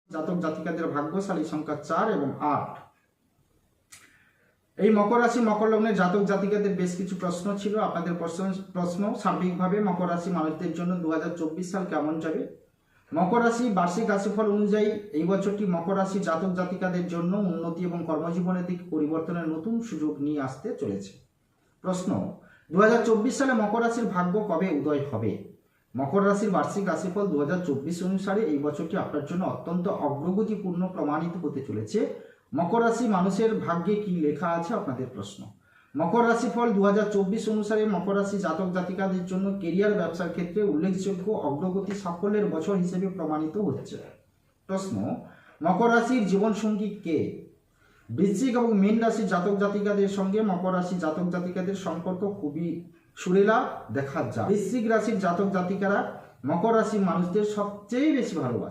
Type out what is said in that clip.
জাতক জাতিকাদের ভাগ্যশালী সংখ্যা 4 এবং 8। এই মকর রাশি মকর লগ্নের জাতক জাতিকাদের বেশ কিছু প্রশ্ন ছিল। আপনাদের প্রশ্ন সার্বিকভাবে মকর রাশি মানুষদের জন্য 2024 সাল কেমন যাবে। মকর রাশি বার্ষিক রাশিফল অনুযায়ী এই বছরটি মকর রাশি জাতক জাতিকাদের জন্য উন্নতি এবং কর্মজীবনের দিকে পরিবর্তনের নতুন সুযোগ নিয়ে আসতে চলেছে। প্রশ্ন, 2024 সালে মকর রাশির ভাগ্য কবে উদয় হবে। মকর রাশির বার্ষিক রাশিফল 2024 অনুসারে এই বছরটি আপনার জন্য অত্যন্ত অগ্রগতিপূর্ণ প্রমাণিত হতে চলেছে। মকর রাশি মানুষের ভাগ্যে কি লেখা আছে আপনাদের প্রশ্ন। মকর রাশিফল 2024 অনুসারে মকর রাশি জাতক জাতিকাদের জন্য কেরিয়ার ব্যবসার ক্ষেত্রে উল্লেখযোগ্য অগ্রগতি সাফল্যের বছর হিসেবে প্রমাণিত হচ্ছে। প্রশ্ন, মকর রাশির জীবনসঙ্গী কে। বৃশ্চিক এবং মীন রাশির জাতক জাতিকাদের সঙ্গে মকর রাশি জাতক জাতিকাদের সম্পর্ক খুবই সুরেলা দেখা যায়। বৃশ্চিক রাশির জাতক জাতিকারা মকর রাশির মানুষদের সবচেয়ে বেশি ভালোবাসে।